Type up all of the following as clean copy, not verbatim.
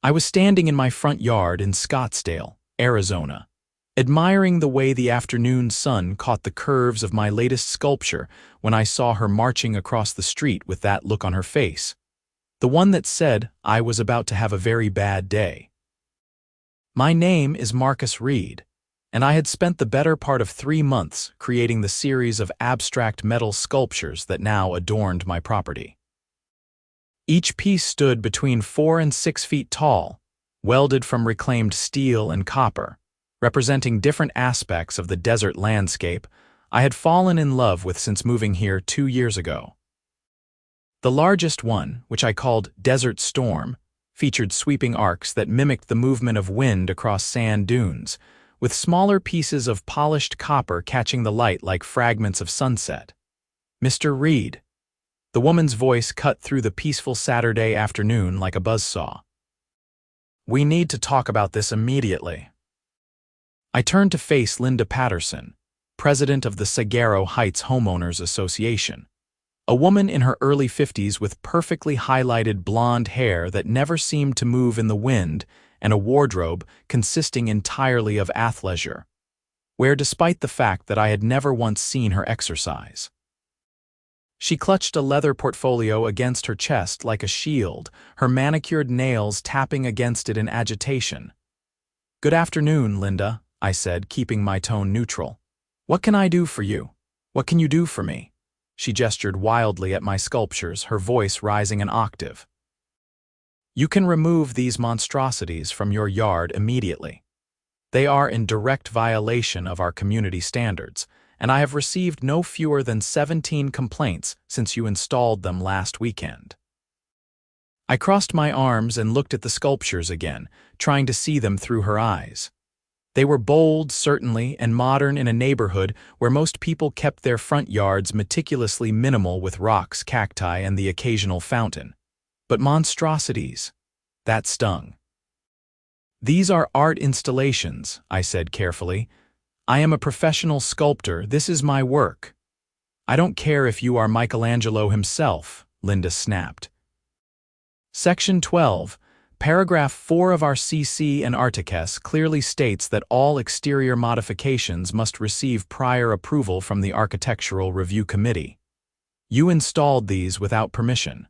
I was standing in my front yard in Scottsdale, Arizona, admiring the way the afternoon sun caught the curves of my latest sculpture when I saw her marching across the street with that look on her face, the one that said I was about to have a very bad day. My name is Marcus Reed, and I had spent the better part of 3 months creating the series of abstract metal sculptures that now adorned my property. Each piece stood between 4 and 6 feet tall, welded from reclaimed steel and copper, representing different aspects of the desert landscape I had fallen in love with since moving here 2 years ago. The largest one, which I called Desert Storm, featured sweeping arcs that mimicked the movement of wind across sand dunes, with smaller pieces of polished copper catching the light like fragments of sunset. "Mr. Reed." The woman's voice cut through the peaceful Saturday afternoon like a buzzsaw. "We need to talk about this immediately." I turned to face Linda Patterson, president of the Saguaro Heights Homeowners Association, a woman in her early 50s with perfectly highlighted blonde hair that never seemed to move in the wind and a wardrobe consisting entirely of athleisure, where despite the fact that I had never once seen her exercise. She clutched a leather portfolio against her chest like a shield, her manicured nails tapping against it in agitation. "Good afternoon, Linda," I said, keeping my tone neutral. "What can I do for you? What can you do for me?" She gestured wildly at my sculptures, her voice rising an octave. "You can remove these monstrosities from your yard immediately. They are in direct violation of our community standards, and I have received no fewer than 17 complaints since you installed them last weekend." I crossed my arms and looked at the sculptures again, trying to see them through her eyes. They were bold, certainly, and modern in a neighborhood where most people kept their front yards meticulously minimal with rocks, cacti, and the occasional fountain. But monstrosities, that stung. "These are art installations," I said carefully. "I am a professional sculptor. This is my work." "I don't care if you are Michelangelo himself," Linda snapped. Section 12, Paragraph 4 of our CC and Articles clearly states that all exterior modifications must receive prior approval from the Architectural Review Committee. You installed these without permission.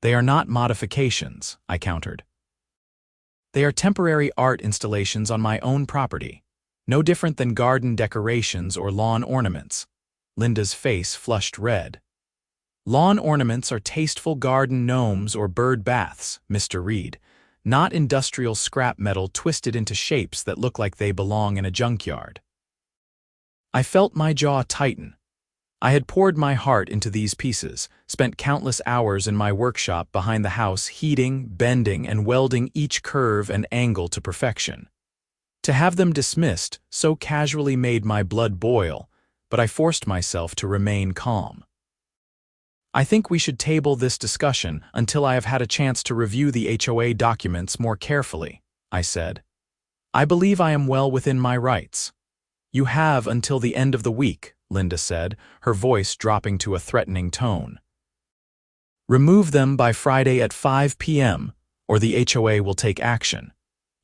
"They are not modifications," I countered. "They are temporary art installations on my own property. No different than garden decorations or lawn ornaments." Linda's face flushed red. "Lawn ornaments are tasteful garden gnomes or bird baths, Mr. Reed, not industrial scrap metal twisted into shapes that look like they belong in a junkyard." I felt my jaw tighten. I had poured my heart into these pieces, spent countless hours in my workshop behind the house heating, bending, and welding each curve and angle to perfection. To have them dismissed so casually made my blood boil, but I forced myself to remain calm. "I think we should table this discussion until I have had a chance to review the HOA documents more carefully," I said. "I believe I am well within my rights." "You have until the end of the week," Linda said, her voice dropping to a threatening tone. "Remove them by Friday at 5 p.m., or the HOA will take action.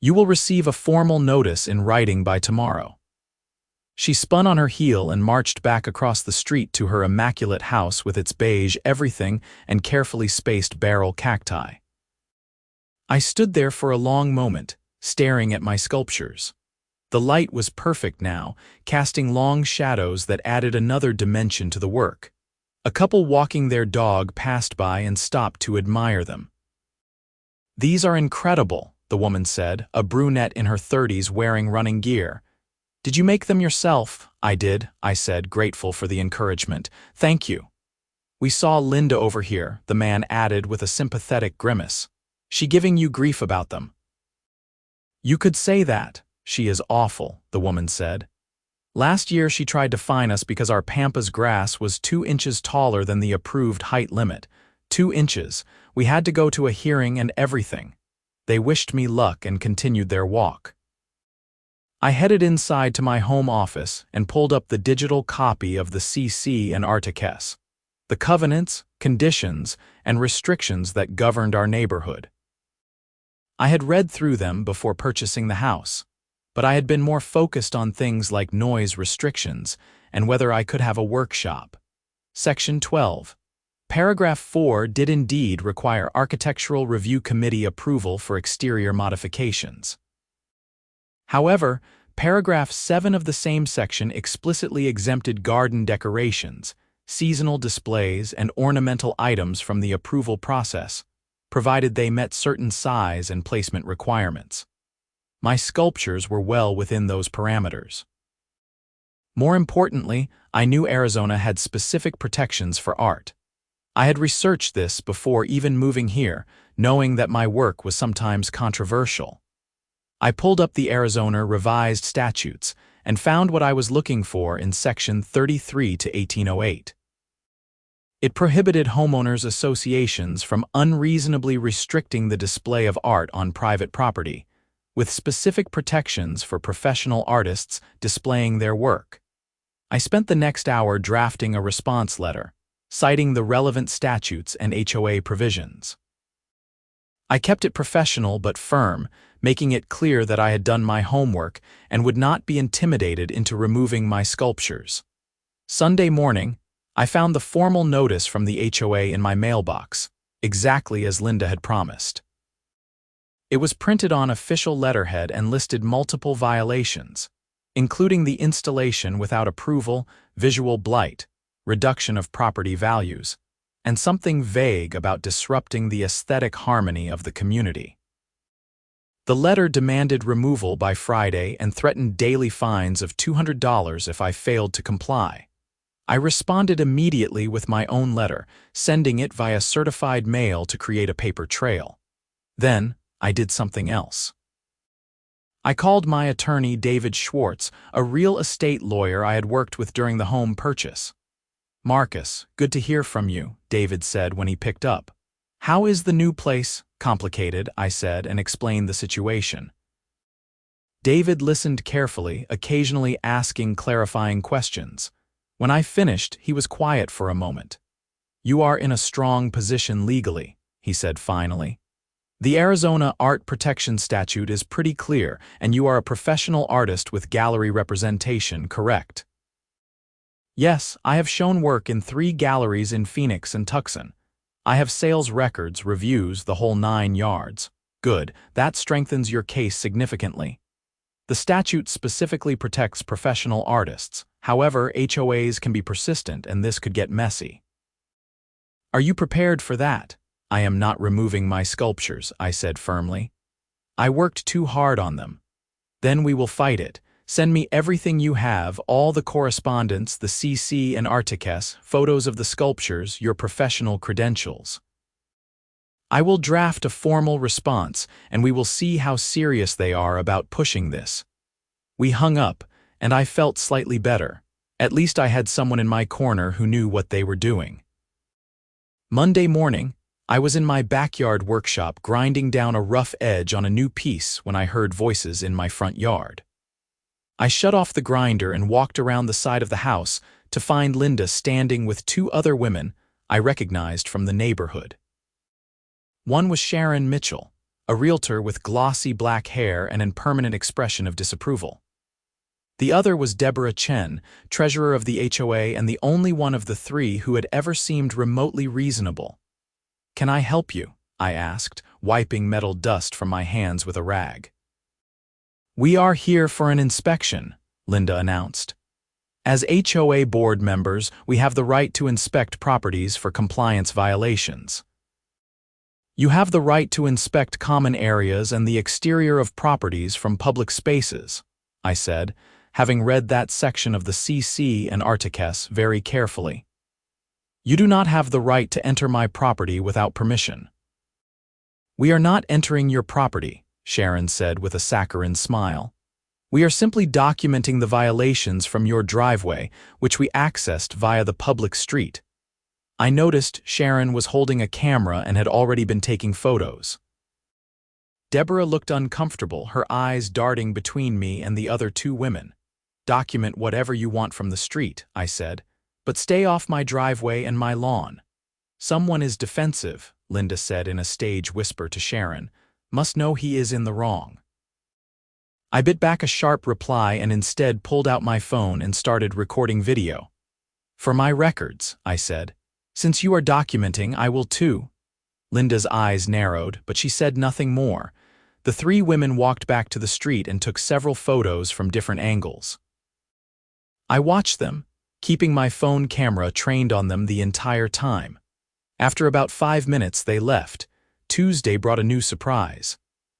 You will receive a formal notice in writing by tomorrow." She spun on her heel and marched back across the street to her immaculate house with its beige everything and carefully spaced barrel cacti. I stood there for a long moment, staring at my sculptures. The light was perfect now, casting long shadows that added another dimension to the work. A couple walking their dog passed by and stopped to admire them. "These are incredible," the woman said, a brunette in her 30s wearing running gear. "Did you make them yourself?" "I did," I said, grateful for the encouragement. "Thank you." "We saw Linda over here," the man added with a sympathetic grimace. "She giving you grief about them." "You could say that. She is awful," the woman said. "Last year she tried to fine us because our pampas grass was 2 inches taller than the approved height limit. 2 inches. We had to go to a hearing and everything." They wished me luck and continued their walk. I headed inside to my home office and pulled up the digital copy of the CC and Articles, the covenants, conditions, and restrictions that governed our neighborhood. I had read through them before purchasing the house, but I had been more focused on things like noise restrictions and whether I could have a workshop. Section 12. Paragraph 4 did indeed require Architectural Review Committee approval for exterior modifications. However, paragraph 7 of the same section explicitly exempted garden decorations, seasonal displays, and ornamental items from the approval process, provided they met certain size and placement requirements. My sculptures were well within those parameters. More importantly, I knew Arizona had specific protections for art. I had researched this before even moving here, knowing that my work was sometimes controversial. I pulled up the Arizona Revised Statutes and found what I was looking for in Section 33 to 1808. It prohibited homeowners' associations from unreasonably restricting the display of art on private property, with specific protections for professional artists displaying their work. I spent the next hour drafting a response letter, citing the relevant statutes and HOA provisions. I kept it professional but firm, making it clear that I had done my homework and would not be intimidated into removing my sculptures. Sunday morning, I found the formal notice from the HOA in my mailbox, exactly as Linda had promised. It was printed on official letterhead and listed multiple violations, including the installation without approval, visual blight, reduction of property values, and something vague about disrupting the aesthetic harmony of the community. The letter demanded removal by Friday and threatened daily fines of $200 if I failed to comply. I responded immediately with my own letter, sending it via certified mail to create a paper trail. Then, I did something else. I called my attorney David Schwartz, a real estate lawyer I had worked with during the home purchase. "Marcus, good to hear from you," David said when he picked up. "How is the new place?" "Complicated," I said and explained the situation. David listened carefully, occasionally asking clarifying questions. When I finished, he was quiet for a moment. "You are in a strong position legally," he said finally. "The Arizona Art Protection Statute is pretty clear, and you are a professional artist with gallery representation, correct?" "Yes, I have shown work in 3 galleries in Phoenix and Tucson. I have sales records, reviews, the whole 9 yards. Good, that strengthens your case significantly. The statute specifically protects professional artists. However, HOAs can be persistent and this could get messy." "Are you prepared for that?" "I am not removing my sculptures," I said firmly. "I worked too hard on them." "Then we will fight it. Send me everything you have, all the correspondence, the CC and Artiques, photos of the sculptures, your professional credentials. I will draft a formal response, and we will see how serious they are about pushing this." We hung up, and I felt slightly better. At least I had someone in my corner who knew what they were doing. Monday morning, I was in my backyard workshop grinding down a rough edge on a new piece when I heard voices in my front yard. I shut off the grinder and walked around the side of the house to find Linda standing with 2 other women I recognized from the neighborhood. One was Sharon Mitchell, a realtor with glossy black hair and an permanent expression of disapproval. The other was Deborah Chen, treasurer of the HOA and the only one of the 3 who had ever seemed remotely reasonable. "Can I help you?" I asked, wiping metal dust from my hands with a rag. "We are here for an inspection," Linda announced. "As HOA board members, we have the right to inspect properties for compliance violations." "You have the right to inspect common areas and the exterior of properties from public spaces," I said, having read that section of the CC and Artiques very carefully. "You do not have the right to enter my property without permission." "We are not entering your property," Sharon said with a saccharine smile. "We are simply documenting the violations from your driveway, which we accessed via the public street." I noticed Sharon was holding a camera and had already been taking photos. Deborah looked uncomfortable, her eyes darting between me and the other 2 women. "Document whatever you want from the street," I said, "but stay off my driveway and my lawn." "Someone is defensive," Linda said in a stage whisper to Sharon, Must know he is in the wrong. I bit back a sharp reply and instead pulled out my phone and started recording video. For my records, I said. Since you are documenting, I will too. Linda's eyes narrowed, but she said nothing more. The three women walked back to the street and took several photos from different angles. I watched them, keeping my phone camera trained on them the entire time. After about 5 minutes, they left. Tuesday brought a new surprise.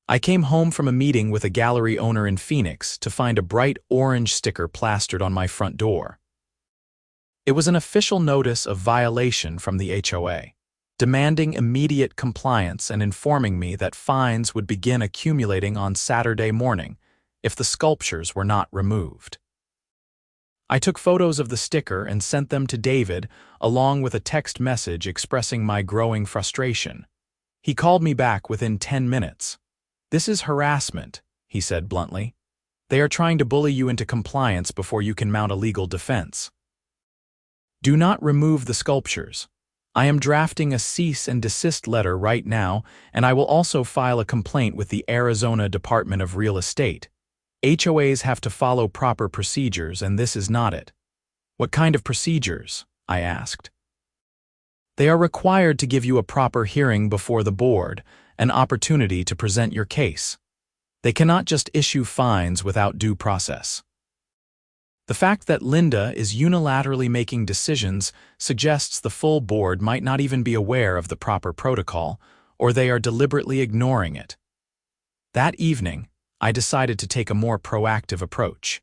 I came home from a meeting with a gallery owner in Phoenix to find a bright orange sticker plastered on my front door. It was an official notice of violation from the HOA, demanding immediate compliance and informing me that fines would begin accumulating on Saturday morning if the sculptures were not removed. I took photos of the sticker and sent them to David, along with a text message expressing my growing frustration. He called me back within 10 minutes. "This is harassment," he said bluntly. "They are trying to bully you into compliance before you can mount a legal defense. Do not remove the sculptures. I am drafting a cease and desist letter right now, and I will also file a complaint with the Arizona Department of Real Estate. HOAs have to follow proper procedures, and this is not it." "What kind of procedures?" I asked. "They are required to give you a proper hearing before the board, an opportunity to present your case. They cannot just issue fines without due process." The fact that Linda is unilaterally making decisions suggests the full board might not even be aware of the proper protocol, or they are deliberately ignoring it. That evening, I decided to take a more proactive approach.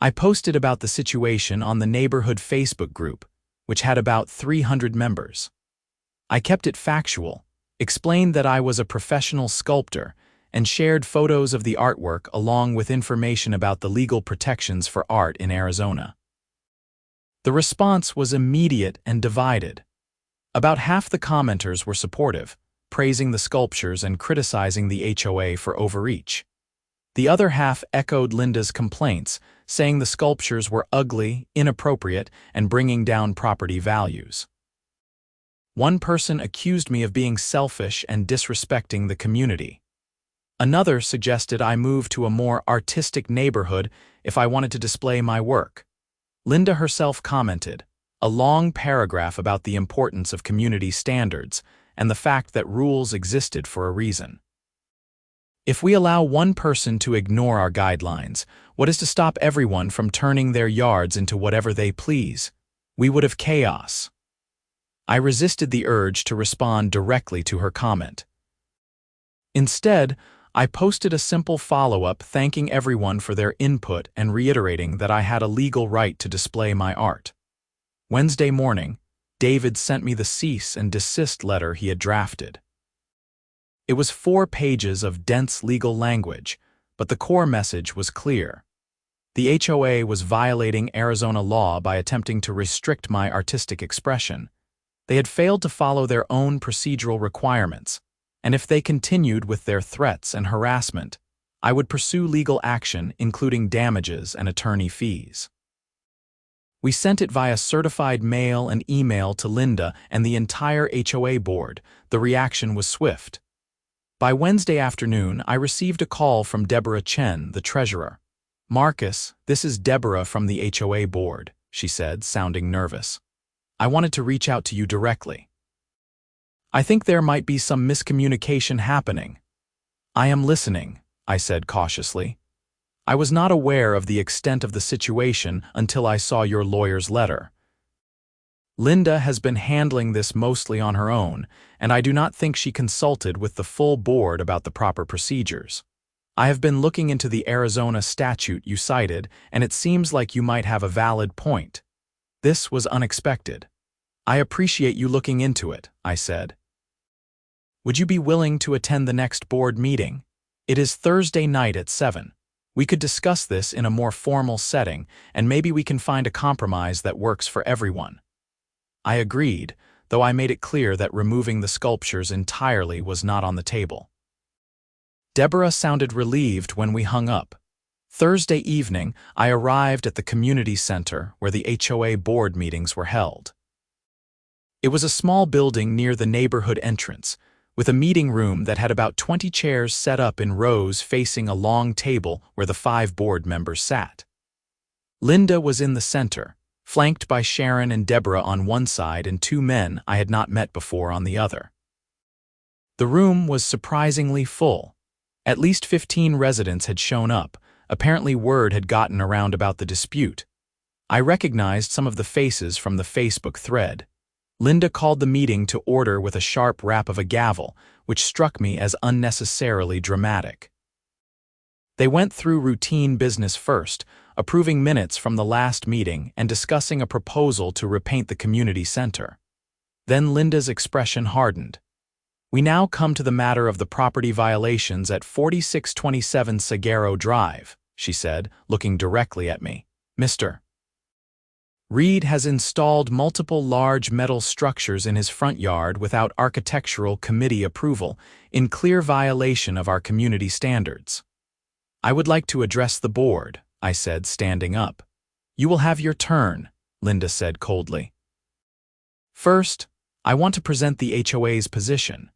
I posted about the situation on the neighborhood Facebook group, which had about 300 members. I kept it factual, explained that I was a professional sculptor, and shared photos of the artwork along with information about the legal protections for art in Arizona. The response was immediate and divided. About half the commenters were supportive, praising the sculptures and criticizing the HOA for overreach. The other half echoed Linda's complaints, saying the sculptures were ugly, inappropriate, and bringing down property values. One person accused me of being selfish and disrespecting the community. Another suggested I move to a more artistic neighborhood if I wanted to display my work. Linda herself commented, a long paragraph about the importance of community standards and the fact that rules existed for a reason. If we allow one person to ignore our guidelines, what is to stop everyone from turning their yards into whatever they please? We would have chaos. I resisted the urge to respond directly to her comment. Instead, I posted a simple follow-up thanking everyone for their input and reiterating that I had a legal right to display my art. Wednesday morning, David sent me the cease and desist letter he had drafted. It was 4 pages of dense legal language, but the core message was clear. The HOA was violating Arizona law by attempting to restrict my artistic expression. They had failed to follow their own procedural requirements, and if they continued with their threats and harassment, I would pursue legal action, including damages and attorney fees. We sent it via certified mail and email to Linda and the entire HOA board. The reaction was swift. By Wednesday afternoon, I received a call from Deborah Chen, the treasurer. "Marcus, this is Deborah from the HOA board," she said, sounding nervous. "I wanted to reach out to you directly. I think there might be some miscommunication happening." "I am listening," I said cautiously. "I was not aware of the extent of the situation until I saw your lawyer's letter. Linda has been handling this mostly on her own, and I do not think she consulted with the full board about the proper procedures. I have been looking into the Arizona statute you cited, and it seems like you might have a valid point. This was unexpected. I appreciate you looking into it," I said. "Would you be willing to attend the next board meeting? It is Thursday night at 7. We could discuss this in a more formal setting, and maybe we can find a compromise that works for everyone." I agreed, though I made it clear that removing the sculptures entirely was not on the table. Deborah sounded relieved when we hung up. Thursday evening, I arrived at the community center where the HOA board meetings were held. It was a small building near the neighborhood entrance, with a meeting room that had about 20 chairs set up in rows facing a long table where the 5 board members sat. Linda was in the center, flanked by Sharon and Deborah on one side and 2 men I had not met before on the other. The room was surprisingly full. At least 15 residents had shown up. Apparently word had gotten around about the dispute. I recognized some of the faces from the Facebook thread. Linda called the meeting to order with a sharp rap of a gavel, which struck me as unnecessarily dramatic. They went through routine business first, approving minutes from the last meeting and discussing a proposal to repaint the community center. Then Linda's expression hardened. "We now come to the matter of the property violations at 4627 Sagaro Drive," she said, looking directly at me. "Mr. Reed has installed multiple large metal structures in his front yard without architectural committee approval, in clear violation of our community standards. I would like to address the board," I said, standing up. "You will have your turn," Linda said coldly. "First, I want to present the HOA's position.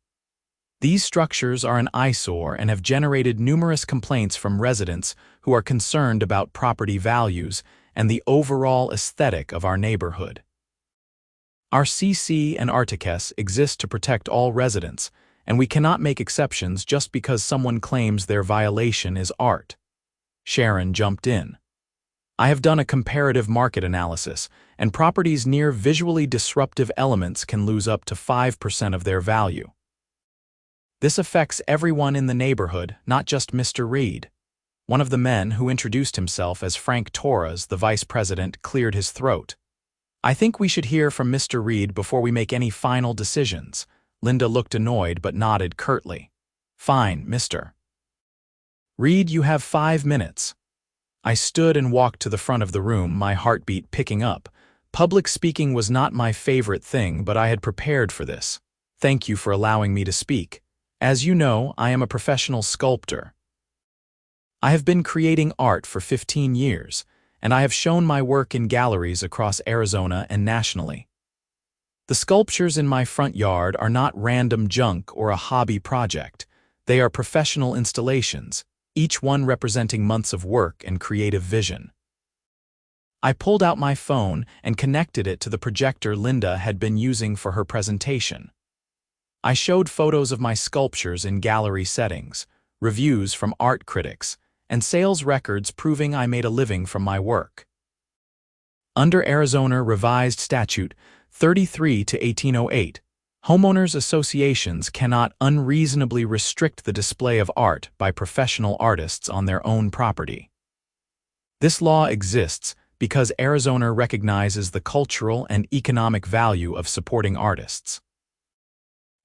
These structures are an eyesore and have generated numerous complaints from residents who are concerned about property values and the overall aesthetic of our neighborhood. Our CC and Articus exist to protect all residents, and we cannot make exceptions just because someone claims their violation is art." Sharon jumped in. "I have done a comparative market analysis, and properties near visually disruptive elements can lose up to 5% of their value. This affects everyone in the neighborhood, not just Mr. Reed." One of the men, who introduced himself as Frank Torres, the vice president, cleared his throat. "I think we should hear from Mr. Reed before we make any final decisions." Linda looked annoyed but nodded curtly. "Fine, Mr. Reed, you have 5 minutes." I stood and walked to the front of the room, my heartbeat picking up. Public speaking was not my favorite thing, but I had prepared for this. "Thank you for allowing me to speak. As you know, I am a professional sculptor. I have been creating art for 15 years, and I have shown my work in galleries across Arizona and nationally. The sculptures in my front yard are not random junk or a hobby project. They are professional installations, each one representing months of work and creative vision." I pulled out my phone and connected it to the projector Linda had been using for her presentation. I showed photos of my sculptures in gallery settings, reviews from art critics, and sales records proving I made a living from my work. Under Arizona Revised Statute 33/1808, homeowners associations cannot unreasonably restrict the display of art by professional artists on their own property. This law exists because Arizona recognizes the cultural and economic value of supporting artists.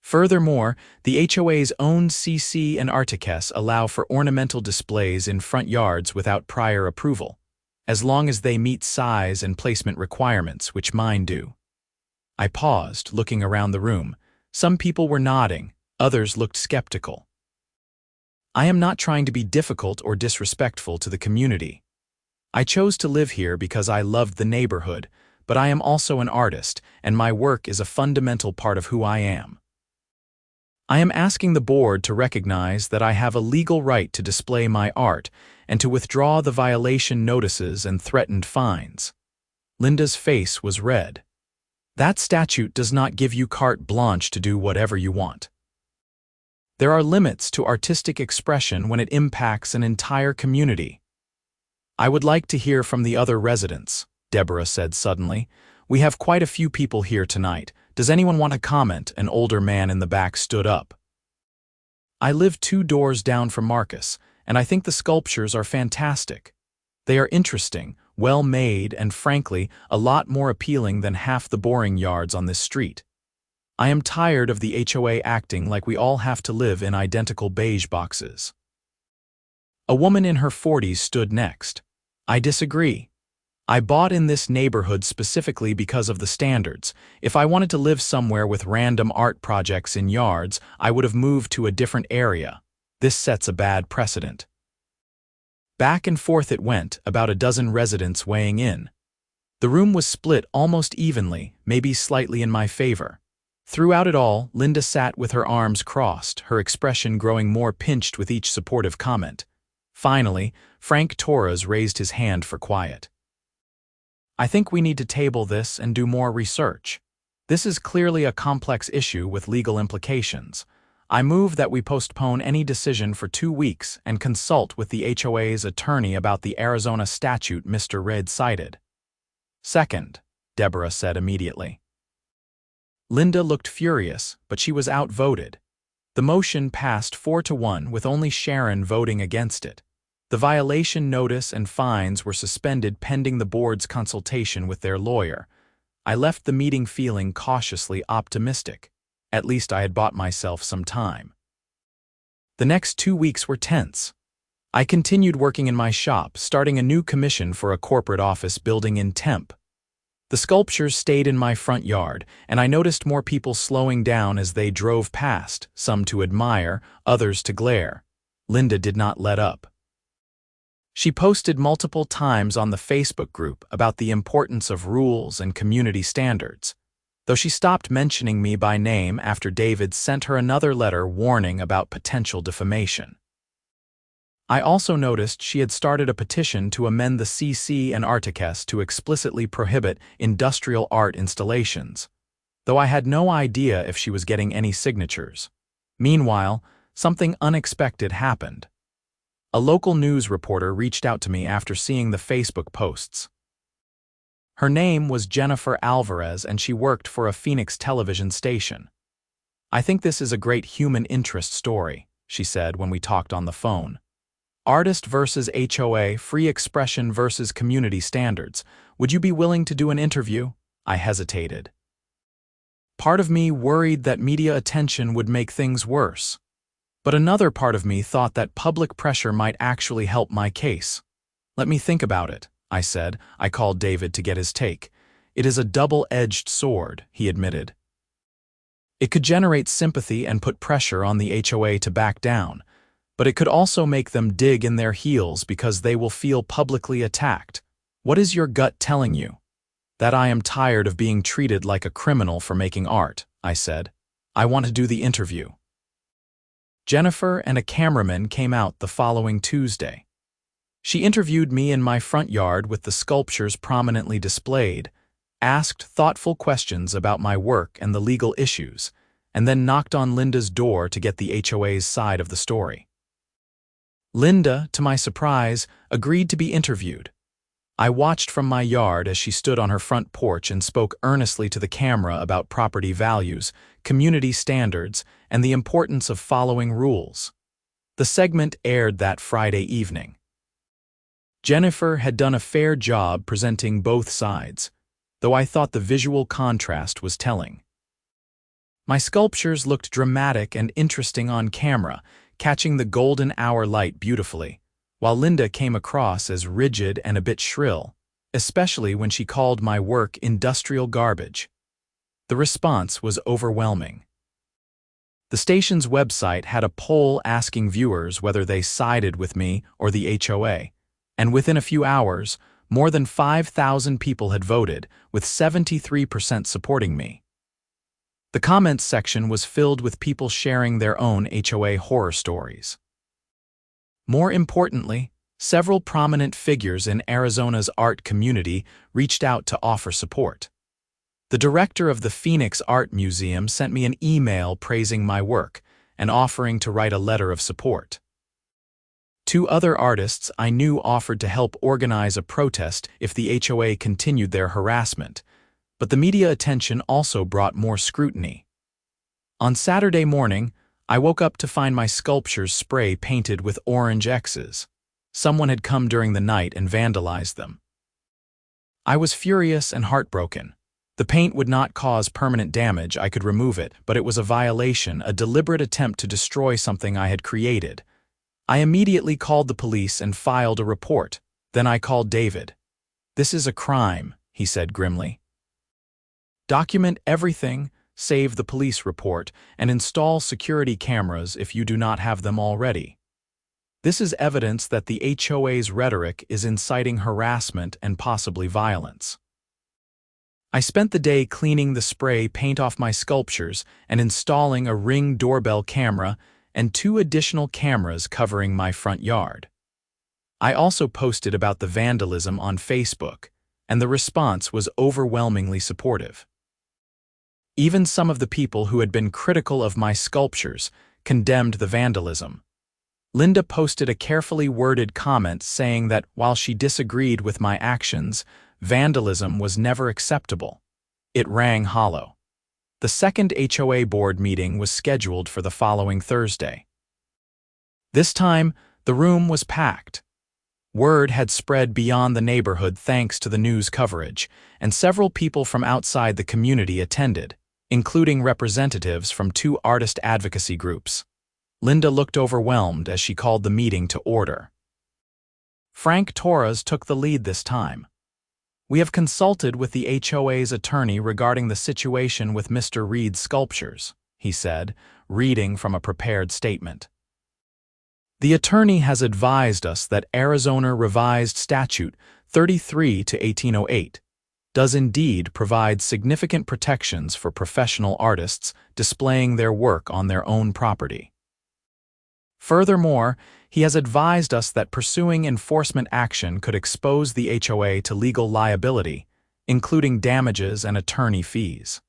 Furthermore, the HOA's own CC and Articus allow for ornamental displays in front yards without prior approval, as long as they meet size and placement requirements, which mine do. I paused, looking around the room. Some people were nodding, others looked skeptical. I am not trying to be difficult or disrespectful to the community. I chose to live here because I loved the neighborhood, but I am also an artist, and my work is a fundamental part of who I am. I am asking the board to recognize that I have a legal right to display my art and to withdraw the violation notices and threatened fines." Linda's face was red. "That statute does not give you carte blanche to do whatever you want. There are limits to artistic expression when it impacts an entire community." "I would like to hear from the other residents," Deborah said suddenly. "We have quite a few people here tonight. Does anyone want to comment?" An older man in the back stood up. "I live 2 doors down from Marcus, and I think the sculptures are fantastic. They are interesting, well-made, and frankly, a lot more appealing than half the boring yards on this street. I am tired of the HOA acting like we all have to live in identical beige boxes." A woman in her 40s stood next. "I disagree. I bought in this neighborhood specifically because of the standards. If I wanted to live somewhere with random art projects in yards, I would have moved to a different area. This sets a bad precedent." Back and forth it went, about a dozen residents weighing in. The room was split almost evenly, maybe slightly in my favor. Throughout it all, Linda sat with her arms crossed, her expression growing more pinched with each supportive comment. Finally, Frank Torres raised his hand for quiet. "I think we need to table this and do more research. This is clearly a complex issue with legal implications. I move that we postpone any decision for 2 weeks and consult with the HOA's attorney about the Arizona statute Mr. Red cited." "Second," Deborah said immediately. Linda looked furious, but she was outvoted. The motion passed 4-1 with only Sharon voting against it. The violation notice and fines were suspended pending the board's consultation with their lawyer. I left the meeting feeling cautiously optimistic. At least I had bought myself some time. The next 2 weeks were tense. I continued working in my shop, starting a new commission for a corporate office building in Tempe. The sculptures stayed in my front yard, and I noticed more people slowing down as they drove past, some to admire, others to glare. Linda did not let up. She posted multiple times on the Facebook group about the importance of rules and community standards, though she stopped mentioning me by name after David sent her another letter warning about potential defamation. I also noticed she had started a petition to amend the CC and Articus to explicitly prohibit industrial art installations, though I had no idea if she was getting any signatures. Meanwhile, something unexpected happened. A local news reporter reached out to me after seeing the Facebook posts. Her name was Jennifer Alvarez, and she worked for a Phoenix television station. "I think this is a great human interest story," she said when we talked on the phone. "Artist versus HOA, free expression versus community standards. Would you be willing to do an interview?" I hesitated. Part of me worried that media attention would make things worse. But another part of me thought that public pressure might actually help my case. "Let me think about it," I said. I called David to get his take. "It is a double-edged sword," he admitted. "It could generate sympathy and put pressure on the HOA to back down, but it could also make them dig in their heels because they will feel publicly attacked. What is your gut telling you?" "That I am tired of being treated like a criminal for making art," I said. "I want to do the interview." Jennifer and a cameraman came out the following Tuesday. She interviewed me in my front yard with the sculptures prominently displayed, asked thoughtful questions about my work and the legal issues, and then knocked on Linda's door to get the HOA's side of the story. Linda, to my surprise, agreed to be interviewed. I watched from my yard as she stood on her front porch and spoke earnestly to the camera about property values, community standards, and the importance of following rules. The segment aired that Friday evening. Jennifer had done a fair job presenting both sides, though I thought the visual contrast was telling. My sculptures looked dramatic and interesting on camera, catching the golden hour light beautifully, while Linda came across as rigid and a bit shrill, especially when she called my work industrial garbage. The response was overwhelming. The station's website had a poll asking viewers whether they sided with me or the HOA, and within a few hours, more than 5,000 people had voted, with 73% supporting me. The comments section was filled with people sharing their own HOA horror stories. More importantly, several prominent figures in Arizona's art community reached out to offer support. The director of the Phoenix Art Museum sent me an email praising my work and offering to write a letter of support. 2 other artists I knew offered to help organize a protest if the HOA continued their harassment, but the media attention also brought more scrutiny. On Saturday morning, I woke up to find my sculptures spray painted with orange X's. Someone had come during the night and vandalized them. I was furious and heartbroken. The paint would not cause permanent damage, I could remove it, but it was a violation, a deliberate attempt to destroy something I had created. I immediately called the police and filed a report. Then I called David. "This is a crime," he said grimly. "Document everything, save the police report, and install security cameras if you do not have them already. This is evidence that the HOA's rhetoric is inciting harassment and possibly violence." I spent the day cleaning the spray paint off my sculptures and installing a Ring doorbell camera and 2 additional cameras covering my front yard. I also posted about the vandalism on Facebook, and the response was overwhelmingly supportive. Even some of the people who had been critical of my sculptures condemned the vandalism. Linda posted a carefully worded comment saying that while she disagreed with my actions, vandalism was never acceptable. It rang hollow. The second HOA board meeting was scheduled for the following Thursday. This time, the room was packed. Word had spread beyond the neighborhood thanks to the news coverage, and several people from outside the community attended, including representatives from 2 artist advocacy groups. Linda looked overwhelmed as she called the meeting to order. Frank Torres took the lead this time. "We have consulted with the HOA's attorney regarding the situation with Mr. Reed's sculptures," he said, reading from a prepared statement. "The attorney has advised us that Arizona Revised Statute 33/1808 does indeed provide significant protections for professional artists displaying their work on their own property. Furthermore, he has advised us that pursuing enforcement action could expose the HOA to legal liability, including damages and attorney fees."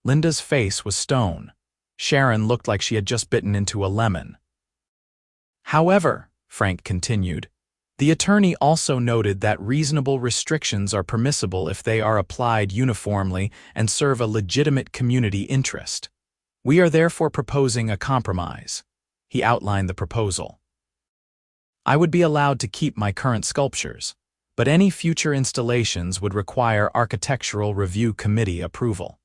Linda's face was stone. Sharon looked like she had just bitten into a lemon. "However," Frank continued, "the attorney also noted that reasonable restrictions are permissible if they are applied uniformly and serve a legitimate community interest. We are therefore proposing a compromise." He outlined the proposal. "I would be allowed to keep my current sculptures, but any future installations would require Architectural Review Committee approval.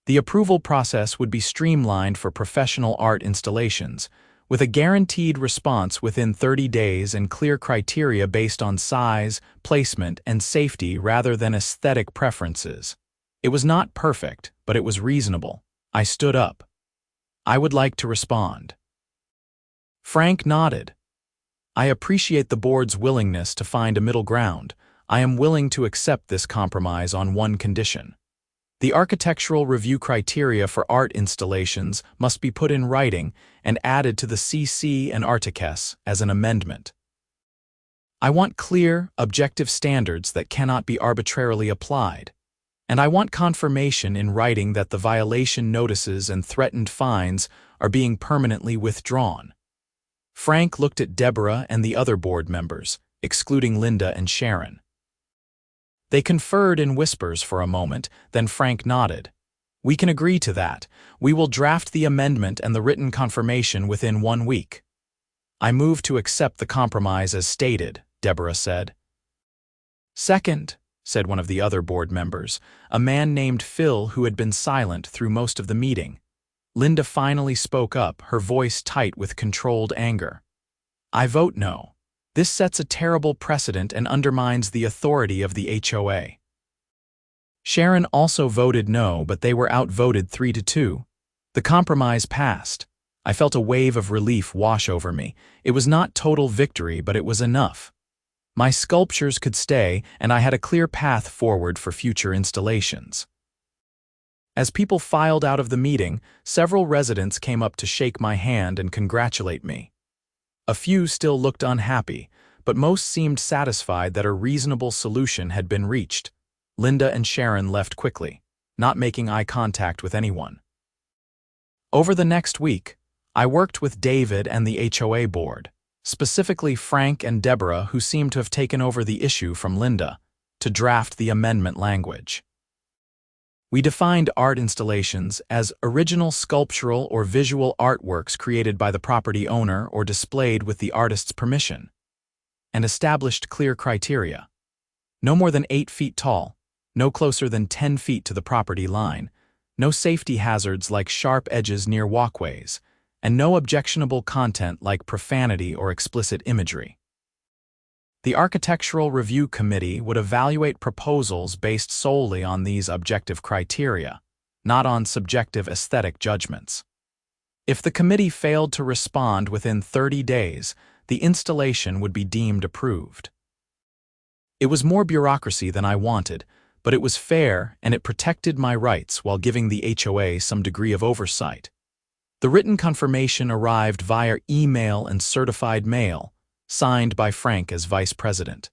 The approval process would be streamlined for professional art installations, with a guaranteed response within 30 days and clear criteria based on size, placement, and safety rather than aesthetic preferences. It was not perfect, but it was reasonable." I stood up. "I would like to respond." Frank nodded. "I appreciate the board's willingness to find a middle ground. I am willing to accept this compromise on one condition. The architectural review criteria for art installations must be put in writing and added to the CC and Artiques as an amendment. I want clear, objective standards that cannot be arbitrarily applied, and I want confirmation in writing that the violation notices and threatened fines are being permanently withdrawn." Frank looked at Deborah and the other board members, excluding Linda and Sharon. They conferred in whispers for a moment, then Frank nodded. "We can agree to that. We will draft the amendment and the written confirmation within 1 week." "I move to accept the compromise as stated," Deborah said. "Second," said one of the other board members, a man named Phil who had been silent through most of the meeting. Linda finally spoke up, her voice tight with controlled anger. "I vote no. This sets a terrible precedent and undermines the authority of the HOA." Sharon also voted no, but they were outvoted 3-2. The compromise passed. I felt a wave of relief wash over me. It was not total victory, but it was enough. My sculptures could stay, and I had a clear path forward for future installations. As people filed out of the meeting, several residents came up to shake my hand and congratulate me. A few still looked unhappy, but most seemed satisfied that a reasonable solution had been reached. Linda and Sharon left quickly, not making eye contact with anyone. Over the next week, I worked with David and the HOA board, specifically Frank and Deborah, who seemed to have taken over the issue from Linda, to draft the amendment language. We defined art installations as original sculptural or visual artworks created by the property owner or displayed with the artist's permission, and established clear criteria. No more than 8 feet tall, no closer than 10 feet to the property line, no safety hazards like sharp edges near walkways, and no objectionable content like profanity or explicit imagery. The Architectural Review Committee would evaluate proposals based solely on these objective criteria, not on subjective aesthetic judgments. If the committee failed to respond within 30 days, the installation would be deemed approved. It was more bureaucracy than I wanted, but it was fair and it protected my rights while giving the HOA some degree of oversight. The written confirmation arrived via email and certified mail, signed by Frank as vice president.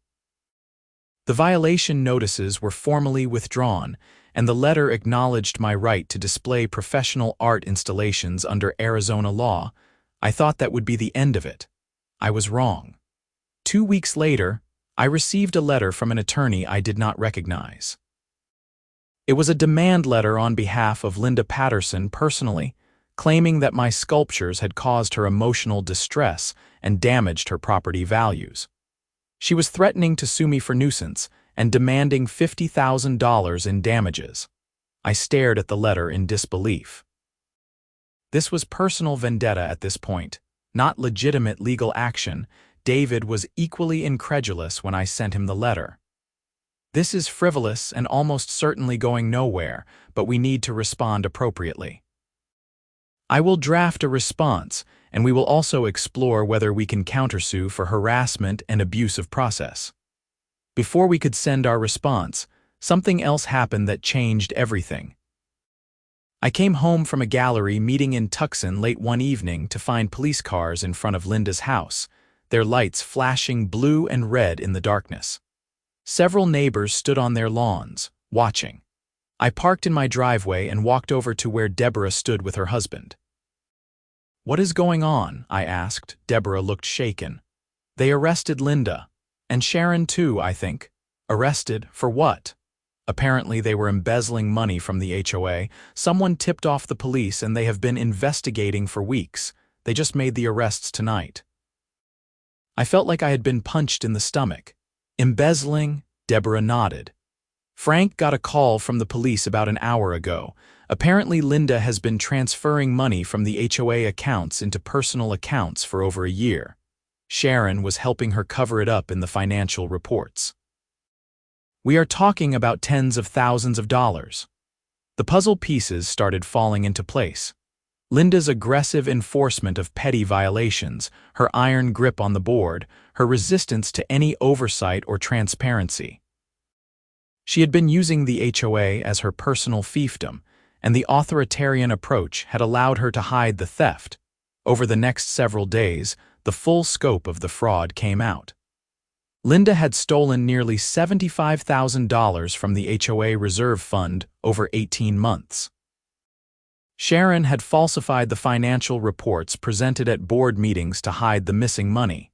The violation notices were formally withdrawn, and the letter acknowledged my right to display professional art installations under Arizona law. I thought that would be the end of it. I was wrong. 2 weeks later, I received a letter from an attorney I did not recognize. It was a demand letter on behalf of Linda Patterson personally, claiming that my sculptures had caused her emotional distress and damaged her property values. She was threatening to sue me for nuisance and demanding $50,000 in damages. I stared at the letter in disbelief. This was personal vendetta at this point, not legitimate legal action. David was equally incredulous when I sent him the letter. This is frivolous and almost certainly going nowhere, but we need to respond appropriately. I will draft a response, and we will also explore whether we can countersue for harassment and abuse of process. Before we could send our response, something else happened that changed everything. I came home from a gallery meeting in Tucson late one evening to find police cars in front of Linda's house, their lights flashing blue and red in the darkness. Several neighbors stood on their lawns, watching. I parked in my driveway and walked over to where Deborah stood with her husband. "What is going on?" I asked. Deborah looked shaken. "They arrested Linda. And Sharon too, I think." "Arrested? For what?" "Apparently they were embezzling money from the HOA. Someone tipped off the police and they have been investigating for weeks. They just made the arrests tonight." I felt like I had been punched in the stomach. "Embezzling?" Deborah nodded. "Frank got a call from the police about an hour ago. Apparently Linda has been transferring money from the HOA accounts into personal accounts for over a year. Sharon was helping her cover it up in the financial reports. We are talking about tens of thousands of dollars." The puzzle pieces started falling into place. Linda's aggressive enforcement of petty violations, her iron grip on the board, her resistance to any oversight or transparency. She had been using the HOA as her personal fiefdom, and the authoritarian approach had allowed her to hide the theft. Over the next several days, the full scope of the fraud came out. Linda had stolen nearly $75,000 from the HOA reserve fund over 18 months. Sharon had falsified the financial reports presented at board meetings to hide the missing money.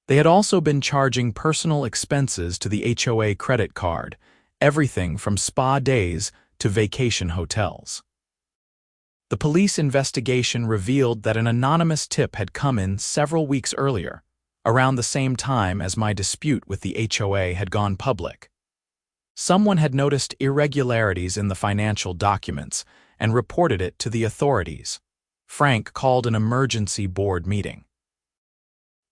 They had also been charging personal expenses to the HOA credit card, everything from spa days to vacation hotels. The police investigation revealed that an anonymous tip had come in several weeks earlier, around the same time as my dispute with the HOA had gone public. Someone had noticed irregularities in the financial documents and reported it to the authorities. Frank called an emergency board meeting.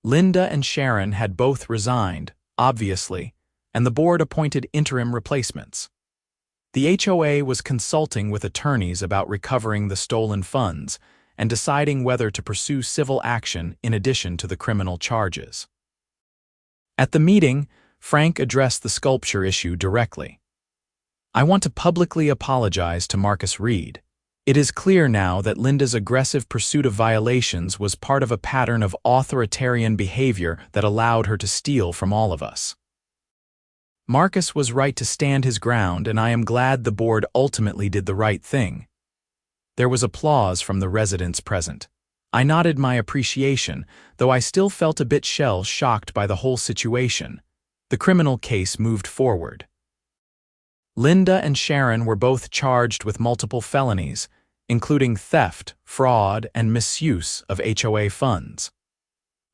Linda and Sharon had both resigned, obviously, and the board appointed interim replacements. The HOA was consulting with attorneys about recovering the stolen funds and deciding whether to pursue civil action in addition to the criminal charges. At the meeting, Frank addressed the sculpture issue directly. "I want to publicly apologize to Marcus Reed. It is clear now that Linda's aggressive pursuit of violations was part of a pattern of authoritarian behavior that allowed her to steal from all of us. Marcus was right to stand his ground, and I am glad the board ultimately did the right thing." There was applause from the residents present. I nodded my appreciation, though I still felt a bit shell-shocked by the whole situation. The criminal case moved forward. Linda and Sharon were both charged with multiple felonies, including theft, fraud, and misuse of HOA funds.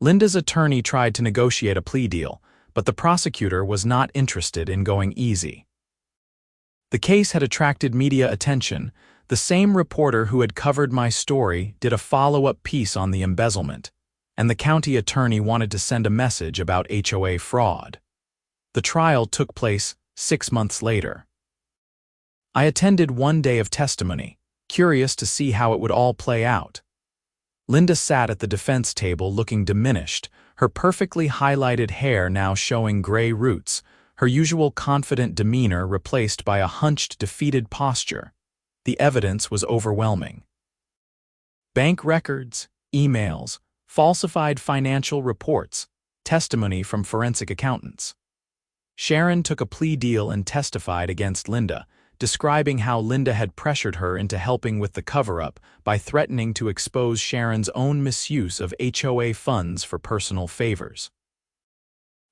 Linda's attorney tried to negotiate a plea deal, but the prosecutor was not interested in going easy. The case had attracted media attention. The same reporter who had covered my story did a follow-up piece on the embezzlement, and the county attorney wanted to send a message about HOA fraud. The trial took place 6 months later. I attended one day of testimony, curious to see how it would all play out. Linda sat at the defense table looking diminished, her perfectly highlighted hair now showing gray roots, her usual confident demeanor replaced by a hunched, defeated posture. The evidence was overwhelming. Bank records, emails, falsified financial reports, testimony from forensic accountants. Sharon took a plea deal and testified against Linda, describing how Linda had pressured her into helping with the cover-up by threatening to expose Sharon's own misuse of HOA funds for personal favors.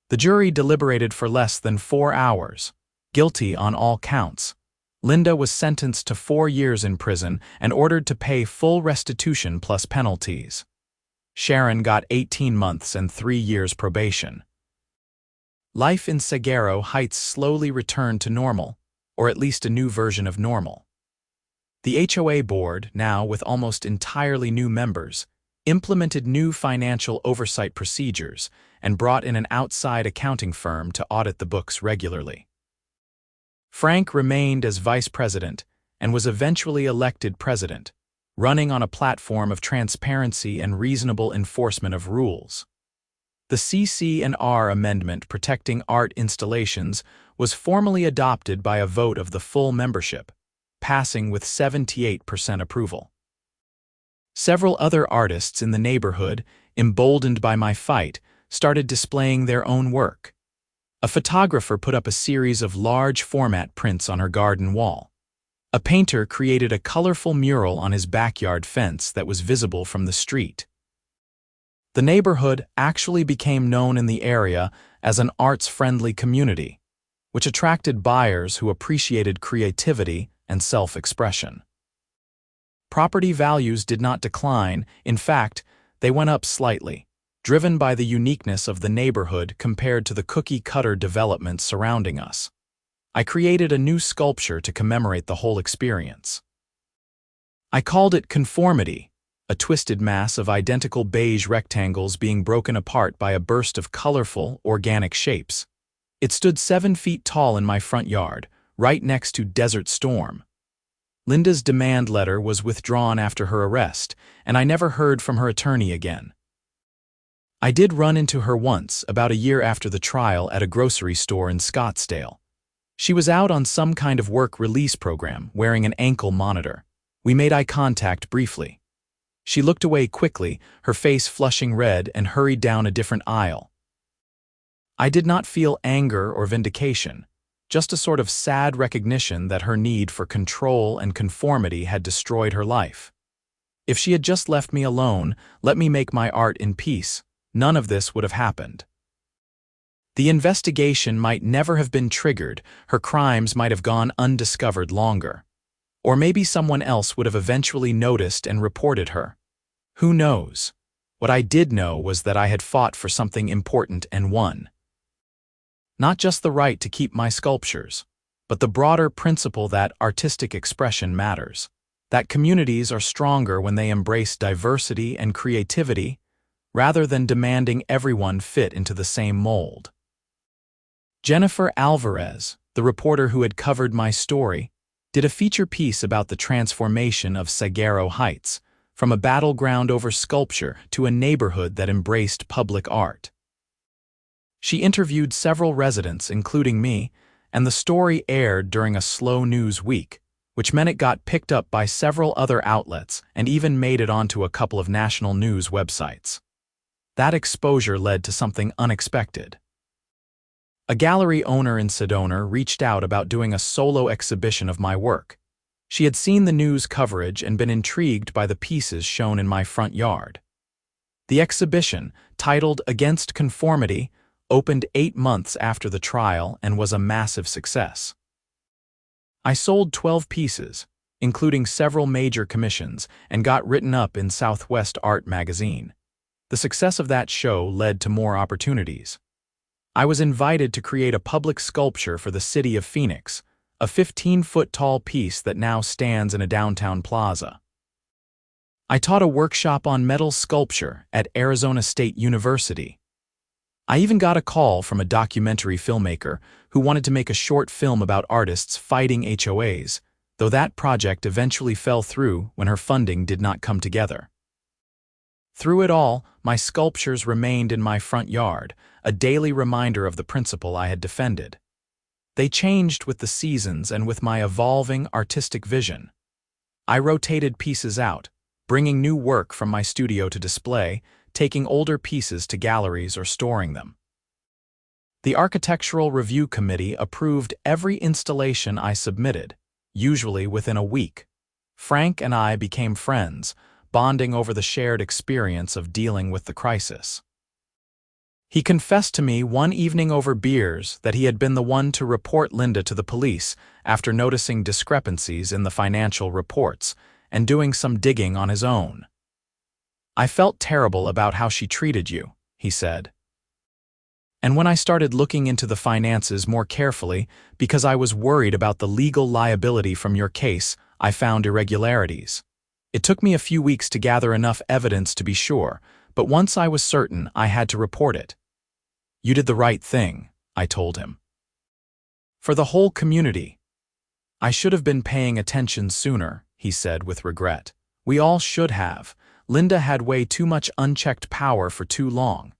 The jury deliberated for less than 4 hours. Guilty on all counts. Linda was sentenced to 4 years in prison and ordered to pay full restitution plus penalties. Sharon got 18 months and 3 years probation. Life in Scottsdale Heights slowly returned to normal, or at least a new version of normal. The HOA board, now with almost entirely new members, implemented new financial oversight procedures and brought in an outside accounting firm to audit the books regularly. Frank remained as vice president and was eventually elected president, running on a platform of transparency and reasonable enforcement of rules. The CC&R amendment protecting art installations was formally adopted by a vote of the full membership, passing with 78% approval. Several other artists in the neighborhood, emboldened by my fight, started displaying their own work. A photographer put up a series of large-format prints on her garden wall. A painter created a colorful mural on his backyard fence that was visible from the street. The neighborhood actually became known in the area as an arts-friendly community, which attracted buyers who appreciated creativity and self-expression. Property values did not decline. In fact, they went up slightly, driven by the uniqueness of the neighborhood compared to the cookie-cutter developments surrounding us. I created a new sculpture to commemorate the whole experience. I called it Conformity, a twisted mass of identical beige rectangles being broken apart by a burst of colorful, organic shapes. It stood 7 feet tall in my front yard, right next to Desert Storm. Linda's demand letter was withdrawn after her arrest, and I never heard from her attorney again. I did run into her once, about a year after the trial, at a grocery store in Scottsdale. She was out on some kind of work release program, wearing an ankle monitor. We made eye contact briefly. She looked away quickly, her face flushing red, and hurried down a different aisle. I did not feel anger or vindication, just a sort of sad recognition that her need for control and conformity had destroyed her life. If she had just left me alone, let me make my art in peace, none of this would have happened. The investigation might never have been triggered, her crimes might have gone undiscovered longer. Or maybe someone else would have eventually noticed and reported her. Who knows? What I did know was that I had fought for something important and won. Not just the right to keep my sculptures, but the broader principle that artistic expression matters, that communities are stronger when they embrace diversity and creativity, rather than demanding everyone fit into the same mold. Jennifer Alvarez, the reporter who had covered my story, did a feature piece about the transformation of Scottsdale Heights, from a battleground over sculpture to a neighborhood that embraced public art. She interviewed several residents, including me, and the story aired during a slow news week, which meant it got picked up by several other outlets and even made it onto a couple of national news websites. That exposure led to something unexpected. A gallery owner in Sedona reached out about doing a solo exhibition of my work. She had seen the news coverage and been intrigued by the pieces shown in my front yard. The exhibition, titled Against Conformity, opened 8 months after the trial and was a massive success. I sold 12 pieces, including several major commissions, and got written up in Southwest Art magazine. The success of that show led to more opportunities. I was invited to create a public sculpture for the city of Phoenix, a 15-foot-tall piece that now stands in a downtown plaza. I taught a workshop on metal sculpture at Arizona State University. I even got a call from a documentary filmmaker who wanted to make a short film about artists fighting HOAs, though that project eventually fell through when her funding did not come together. Through it all, my sculptures remained in my front yard, a daily reminder of the principle I had defended. They changed with the seasons and with my evolving artistic vision. I rotated pieces out, bringing new work from my studio to display, taking older pieces to galleries or storing them. The Architectural Review Committee approved every installation I submitted, usually within a week. Frank and I became friends, bonding over the shared experience of dealing with the crisis. He confessed to me one evening over beers that he had been the one to report Linda to the police after noticing discrepancies in the financial reports and doing some digging on his own. "I felt terrible about how she treated you," he said. "And when I started looking into the finances more carefully because I was worried about the legal liability from your case, I found irregularities. It took me a few weeks to gather enough evidence to be sure, but once I was certain, I had to report it." "You did the right thing," I told him. "For the whole community." "I should have been paying attention sooner," he said with regret. "We all should have. Linda had way too much unchecked power for too long."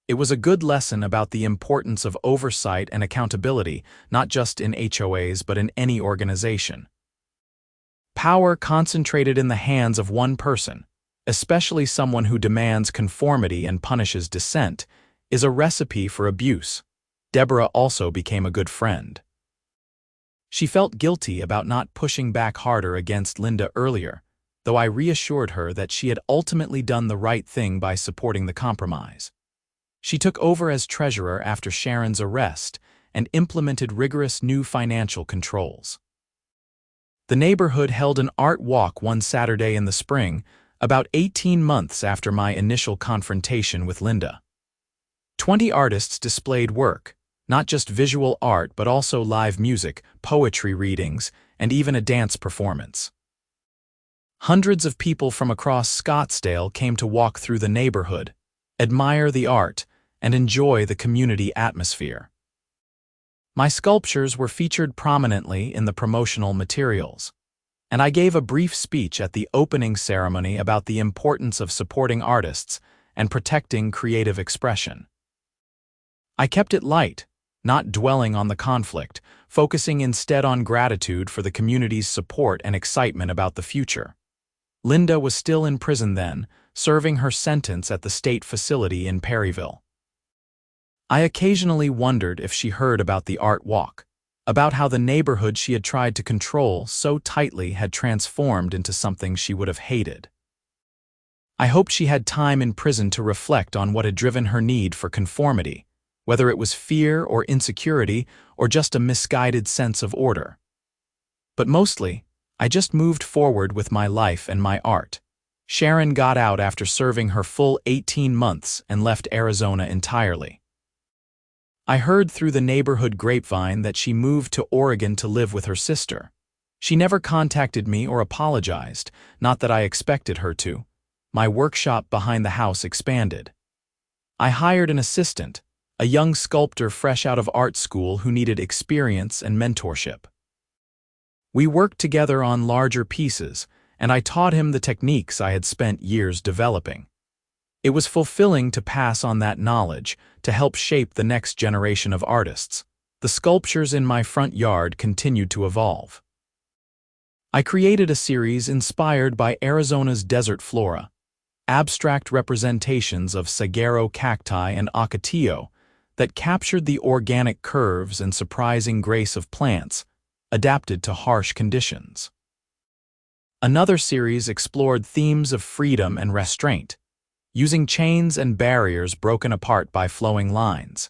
It was a good lesson about the importance of oversight and accountability, not just in HOAs but in any organization. Power concentrated in the hands of one person, especially someone who demands conformity and punishes dissent, is a recipe for abuse. Deborah also became a good friend. She felt guilty about not pushing back harder against Linda earlier, though I reassured her that she had ultimately done the right thing by supporting the compromise. She took over as treasurer after Sharon's arrest and implemented rigorous new financial controls. The neighborhood held an art walk one Saturday in the spring, about 18 months after my initial confrontation with Linda. 20 artists displayed work, not just visual art but also live music, poetry readings, and even a dance performance. Hundreds of people from across Scottsdale came to walk through the neighborhood, admire the art, and enjoy the community atmosphere. My sculptures were featured prominently in the promotional materials, and I gave a brief speech at the opening ceremony about the importance of supporting artists and protecting creative expression. I kept it light, not dwelling on the conflict, focusing instead on gratitude for the community's support and excitement about the future. Linda was still in prison then, serving her sentence at the state facility in Perryville. I occasionally wondered if she heard about the art walk, about how the neighborhood she had tried to control so tightly had transformed into something she would have hated. I hoped she had time in prison to reflect on what had driven her need for conformity, whether it was fear or insecurity or just a misguided sense of order. But mostly, I just moved forward with my life and my art. Sharon got out after serving her full 18 months and left Arizona entirely. I heard through the neighborhood grapevine that she moved to Oregon to live with her sister. She never contacted me or apologized, not that I expected her to. My workshop behind the house expanded. I hired an assistant, a young sculptor fresh out of art school who needed experience and mentorship. We worked together on larger pieces, and I taught him the techniques I had spent years developing. It was fulfilling to pass on that knowledge, to help shape the next generation of artists. The sculptures in my front yard continued to evolve. I created a series inspired by Arizona's desert flora, abstract representations of saguaro cacti and ocotillo that captured the organic curves and surprising grace of plants, adapted to harsh conditions. Another series explored themes of freedom and restraint, using chains and barriers broken apart by flowing lines.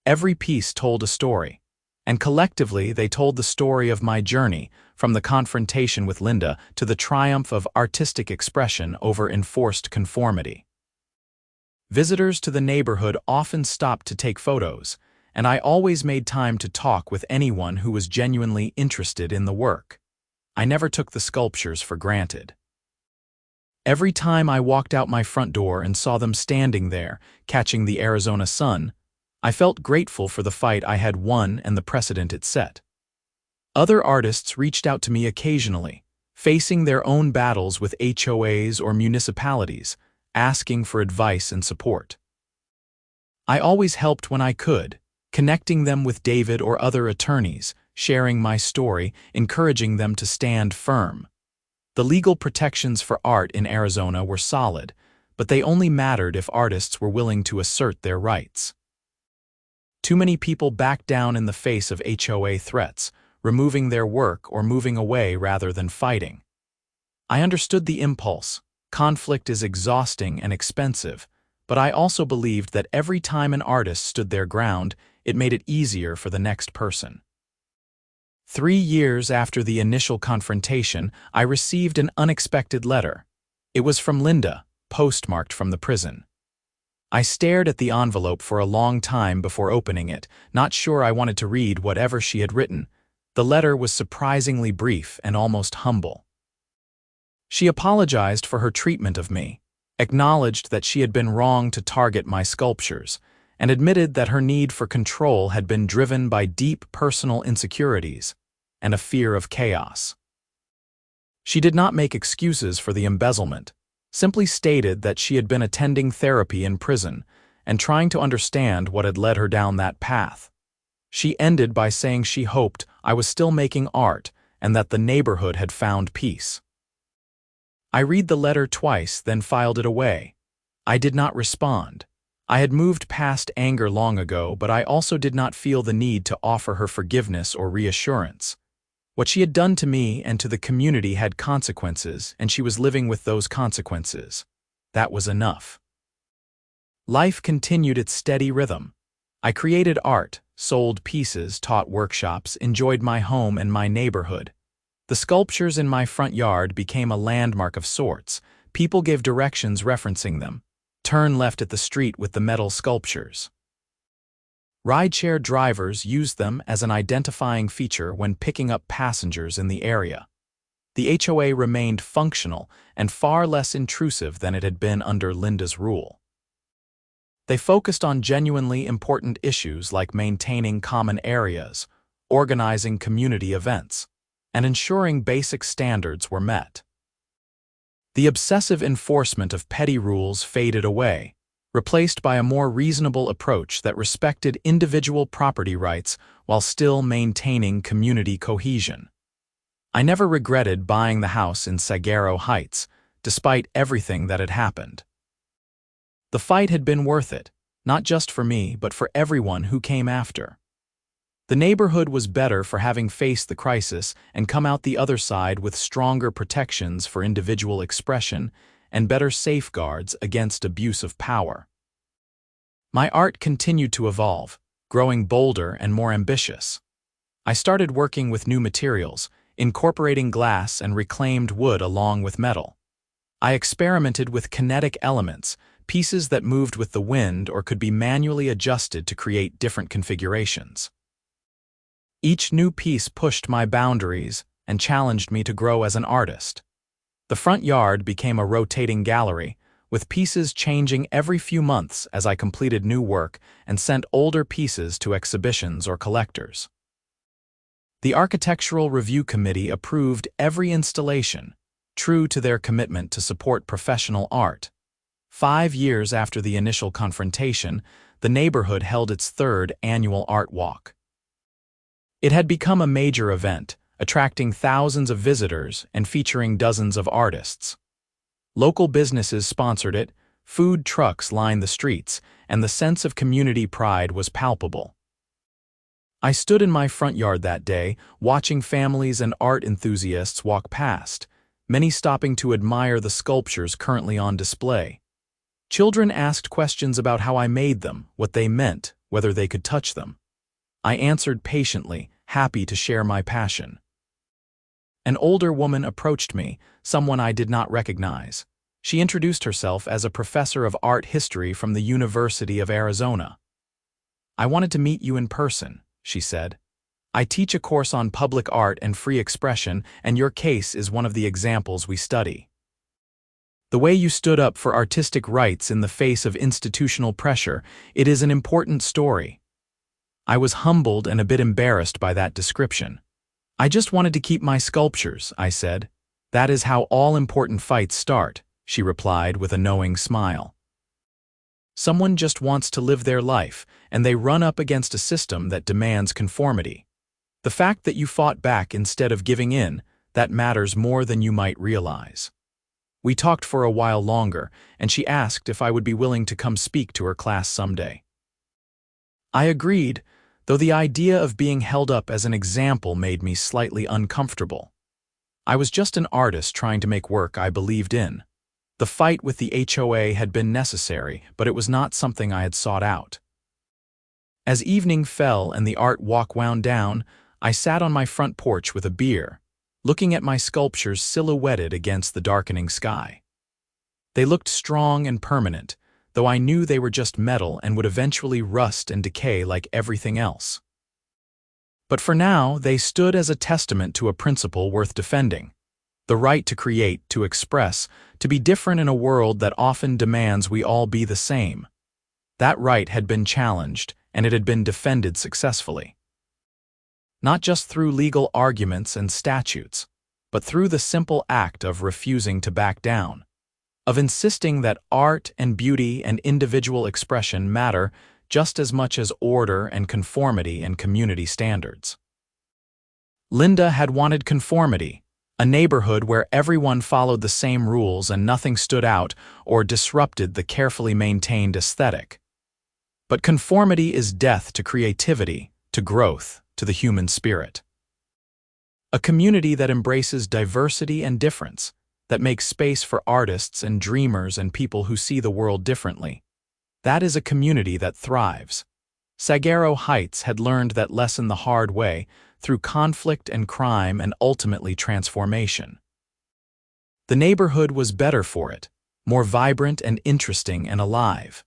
Every piece told a story, and collectively they told the story of my journey from the confrontation with Linda to the triumph of artistic expression over enforced conformity. Visitors to the neighborhood often stopped to take photos, and I always made time to talk with anyone who was genuinely interested in the work. I never took the sculptures for granted. Every time I walked out my front door and saw them standing there, catching the Arizona sun, I felt grateful for the fight I had won and the precedent it set. Other artists reached out to me occasionally, facing their own battles with HOAs or municipalities, asking for advice and support. I always helped when I could, connecting them with David or other attorneys, sharing my story, encouraging them to stand firm. The legal protections for art in Arizona were solid, but they only mattered if artists were willing to assert their rights. Too many people backed down in the face of HOA threats, removing their work or moving away rather than fighting. I understood the impulse. Conflict is exhausting and expensive, but I also believed that every time an artist stood their ground, it made it easier for the next person. 3 years after the initial confrontation, I received an unexpected letter. It was from Linda, postmarked from the prison. I stared at the envelope for a long time before opening it, not sure I wanted to read whatever she had written. The letter was surprisingly brief and almost humble. She apologized for her treatment of me, acknowledged that she had been wrong to target my sculptures, and admitted that her need for control had been driven by deep personal insecurities and a fear of chaos. She did not make excuses for the embezzlement, simply stated that she had been attending therapy in prison and trying to understand what had led her down that path. She ended by saying she hoped I was still making art and that the neighborhood had found peace. I read the letter twice, then filed it away. I did not respond. I had moved past anger long ago, but I also did not feel the need to offer her forgiveness or reassurance. What she had done to me and to the community had consequences, and she was living with those consequences. That was enough. Life continued its steady rhythm. I created art, sold pieces, taught workshops, enjoyed my home and my neighborhood. The sculptures in my front yard became a landmark of sorts. People gave directions referencing them. Turn left at the street with the metal sculptures. Rideshare drivers used them as an identifying feature when picking up passengers in the area. The HOA remained functional and far less intrusive than it had been under Linda's rule. They focused on genuinely important issues like maintaining common areas, organizing community events, and ensuring basic standards were met. The obsessive enforcement of petty rules faded away, replaced by a more reasonable approach that respected individual property rights while still maintaining community cohesion. I never regretted buying the house in Saguaro Heights, despite everything that had happened. The fight had been worth it, not just for me, but for everyone who came after. The neighborhood was better for having faced the crisis and come out the other side with stronger protections for individual expression and better safeguards against abuse of power. My art continued to evolve, growing bolder and more ambitious. I started working with new materials, incorporating glass and reclaimed wood along with metal. I experimented with kinetic elements, pieces that moved with the wind or could be manually adjusted to create different configurations. Each new piece pushed my boundaries and challenged me to grow as an artist. The front yard became a rotating gallery, with pieces changing every few months as I completed new work and sent older pieces to exhibitions or collectors. The Architectural Review Committee approved every installation, true to their commitment to support professional art. 5 years after the initial confrontation, the neighborhood held its 3rd annual art walk. It had become a major event, attracting thousands of visitors and featuring dozens of artists. Local businesses sponsored it, food trucks lined the streets, and the sense of community pride was palpable. I stood in my front yard that day, watching families and art enthusiasts walk past, many stopping to admire the sculptures currently on display. Children asked questions about how I made them, what they meant, whether they could touch them. I answered patiently, happy to share my passion. An older woman approached me, someone I did not recognize. She introduced herself as a professor of art history from the University of Arizona. "I wanted to meet you in person," she said. "I teach a course on public art and free expression, and your case is one of the examples we study. The way you stood up for artistic rights in the face of institutional pressure, it is an important story." I was humbled and a bit embarrassed by that description. "I just wanted to keep my sculptures," I said. "That is how all important fights start," she replied with a knowing smile. Someone just wants to live their life, and they run up against a system that demands conformity. The fact that you fought back instead of giving in, that matters more than you might realize. We talked for a while longer, and she asked if I would be willing to come speak to her class someday. I agreed, though the idea of being held up as an example made me slightly uncomfortable. I was just an artist trying to make work I believed in. The fight with the HOA had been necessary, but it was not something I had sought out. As evening fell and the art walk wound down, I sat on my front porch with a beer, looking at my sculptures silhouetted against the darkening sky. They looked strong and permanent, though I knew they were just metal and would eventually rust and decay like everything else. But for now, they stood as a testament to a principle worth defending: the right to create, to express, to be different in a world that often demands we all be the same. That right had been challenged, and it had been defended successfully. Not just through legal arguments and statutes, but through the simple act of refusing to back down, of insisting that art and beauty and individual expression matter just as much as order and conformity and community standards. Linda had wanted conformity, a neighborhood where everyone followed the same rules and nothing stood out or disrupted the carefully maintained aesthetic. But conformity is death to creativity, to growth, to the human spirit. A community that embraces diversity and difference, that makes space for artists and dreamers and people who see the world differently. That is a community that thrives. Saguaro Heights had learned that lesson the hard way, through conflict and crime and ultimately transformation. The neighborhood was better for it, more vibrant and interesting and alive.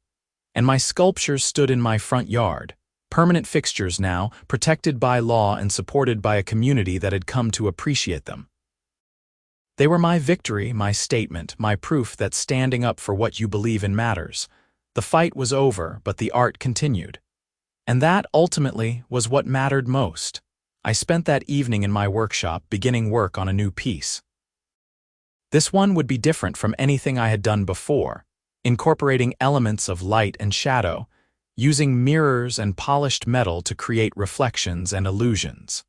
And my sculptures stood in my front yard, permanent fixtures now, protected by law and supported by a community that had come to appreciate them. They were my victory, my statement, my proof that standing up for what you believe in matters. The fight was over, but the art continued. And that, ultimately, was what mattered most. I spent that evening in my workshop beginning work on a new piece. This one would be different from anything I had done before, incorporating elements of light and shadow, using mirrors and polished metal to create reflections and illusions.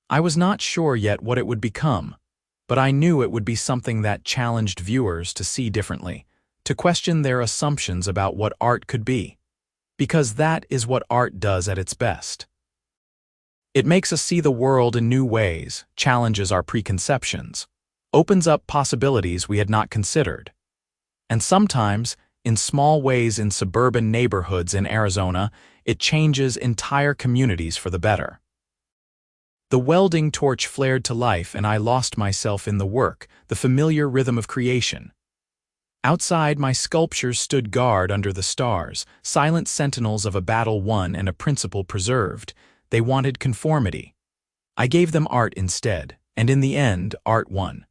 I was not sure yet what it would become, but I knew it would be something that challenged viewers to see differently, to question their assumptions about what art could be, because that is what art does at its best. It makes us see the world in new ways, challenges our preconceptions, opens up possibilities we had not considered. And sometimes, in small ways in suburban neighborhoods in Arizona, it changes entire communities for the better. The welding torch flared to life and I lost myself in the work, the familiar rhythm of creation. Outside, my sculptures stood guard under the stars, silent sentinels of a battle won and a principle preserved. They wanted conformity. I gave them art instead, and in the end, art won.